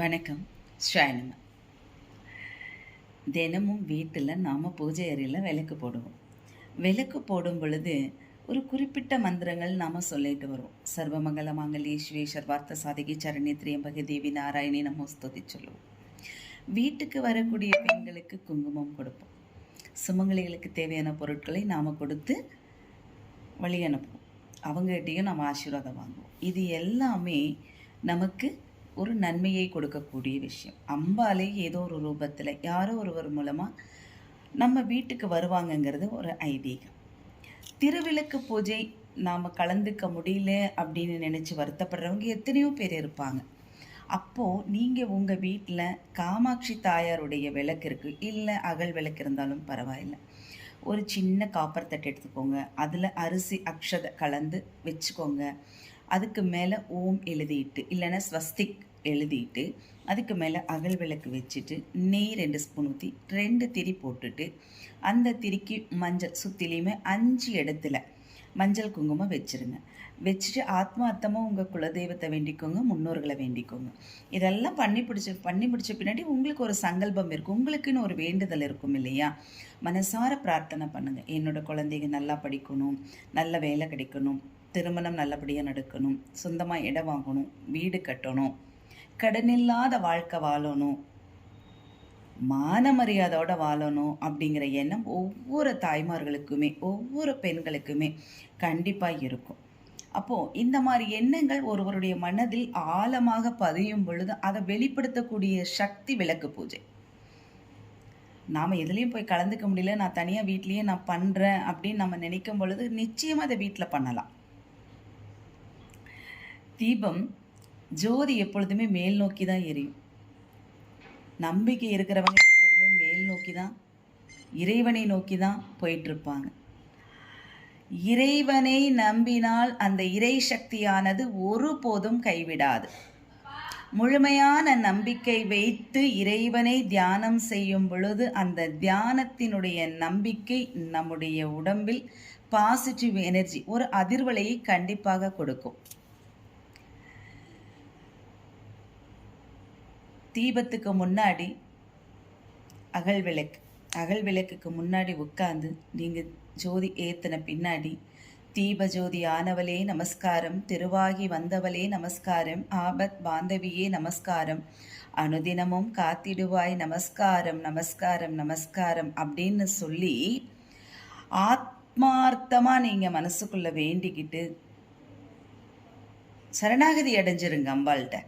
வணக்கம். ஸ்ராயணம். தினமும் வீட்டில் நாம் பூஜை அறையில் விளக்கு போடுவோம். விளக்கு போடும் பொழுது ஒரு குறிப்பிட்ட மந்திரங்கள் நாம் சொல்லிட்டு வருவோம். சர்வமங்கல மாங்கல்யே சிவே சர்வார்த்த சாதிகி சரண்ய திரியம்பகி தேவி நாராயணி நமஸ்துதி சொல்லுவோம். வீட்டுக்கு வரக்கூடிய பெண்களுக்கு குங்குமம் கொடுப்போம். சுமங்கலிகளுக்கு தேவையான பொருட்களை நாம் கொடுத்து வழி அனுப்புவோம். அவங்ககிட்டையும் நம்ம ஆசீர்வாதம் வாங்குவோம். இது எல்லாமே நமக்கு ஒரு நன்மையை கொடுக்கக்கூடிய விஷயம். அம்பாலே ஏதோ ஒரு ரூபத்தில் யாரோ ஒருவர் மூலமாக நம்ம வீட்டுக்கு வருவாங்கங்கிறது ஒரு ஐதீகம். திருவிளக்கு பூஜை நாம் கலந்துக்க முடியல அப்படின்னு நினச்சி வருத்தப்படுறவங்க எத்தனையோ பேர் இருப்பாங்க. அப்போது நீங்கள் உங்கள் வீட்டில் காமாட்சி தாயாருடைய விளக்கு இருக்குது, இல்லை அகல் விளக்கு இருந்தாலும் பரவாயில்லை, ஒரு சின்ன காப்பர் தட்டு எடுத்துக்கோங்க. அதில் அரிசி அக்ஷதை கலந்து வச்சுக்கோங்க. அதுக்கு மேலே ஓம் எழுதிட்டு இல்லைன்னா ஸ்வஸ்திக் எழுதிட்டு அதுக்கு மேலே அகல் விளக்கு வச்சுட்டு நெய் 2 ஸ்பூன் ஊற்றி 2 திரி போட்டுட்டு அந்த திரிக்கு மஞ்சள் சுற்றிலையுமே 5 இடத்துல மஞ்சள் குங்குமம் வச்சுருங்க. வச்சுட்டு ஆத்மார்த்தமாக உங்கள் குலதெய்வத்தை வேண்டிக்கோங்க, முன்னோர்களை வேண்டிக்கோங்க. இதெல்லாம் பண்ணி பிடிச்ச பின்னாடி உங்களுக்கு ஒரு சங்கல்பம் இருக்கும், உங்களுக்குன்னு ஒரு வேண்டுதல் இருக்கும் இல்லையா? மனசார பிரார்த்தனை பண்ணுங்கள். என்னோடய குழந்தைங்க நல்லா படிக்கணும், நல்ல வேலை கிடைக்கணும், திருமணம் நல்லபடியாக நடக்கணும், சொந்தமாக இடம் வாங்கணும், வீடு கட்டணும், கடனில்லாத வாழ்க்கை வாழணும், மான மரியாதையோட வாழணும் அப்படிங்கிற எண்ணம் ஒவ்வொரு தாய்மார்களுக்குமே ஒவ்வொரு பெண்களுக்குமே கண்டிப்பாக இருக்கும். அப்போது இந்த மாதிரி எண்ணங்கள் ஒருவருடைய மனதில் ஆழமாக பதியும் பொழுது அதை வெளிப்படுத்தக்கூடிய சக்தி விளக்கு பூஜை. நாம் எதுலேயும் போய் கலந்துக்க முடியல, நான் தனியாக வீட்லேயே நான் பண்ணுறேன் அப்படின்னு நம்ம நினைக்கும் பொழுது நிச்சயமாக அதை வீட்டில் பண்ணலாம். தீபம் ஜோதி எப்பொழுதுமே மேல் நோக்கி தான் எரியும். நம்பிக்கை இருக்கிறவங்க எப்பொழுதுமே மேல் நோக்கி தான், இறைவனை நோக்கி தான் போயிட்டுருப்பாங்க. இறைவனை நம்பினால் அந்த இறை சக்தியானது ஒருபோதும் கைவிடாது. முழுமையான நம்பிக்கை வைத்து இறைவனை தியானம் செய்யும் பொழுது அந்த தியானத்தினுடைய நம்பிக்கை நம்முடைய உடம்பில் பாசிட்டிவ் எனர்ஜி, ஒரு அதிர்வலையை கண்டிப்பாக கொடுக்கும். தீபத்துக்கு முன்னாடி அகல் விளக்குக்கு முன்னாடி உட்காந்து நீங்கள் ஜோதி ஏற்றின பின்னாடி தீப ஜோதி ஆனவளே நமஸ்காரம், திருவாகி வந்தவளே நமஸ்காரம், ஆபத் பாந்தவியே நமஸ்காரம், அனுதினமும் காத்திடுவாய் நமஸ்காரம் நமஸ்காரம் நமஸ்காரம் அப்படின்னு சொல்லி ஆத்மார்த்தமாக நீங்கள் மனசுக்குள்ளே வேண்டிக்கிட்டு சரணாகதி அடைஞ்சிருங்க அம்பாள்கிட்ட.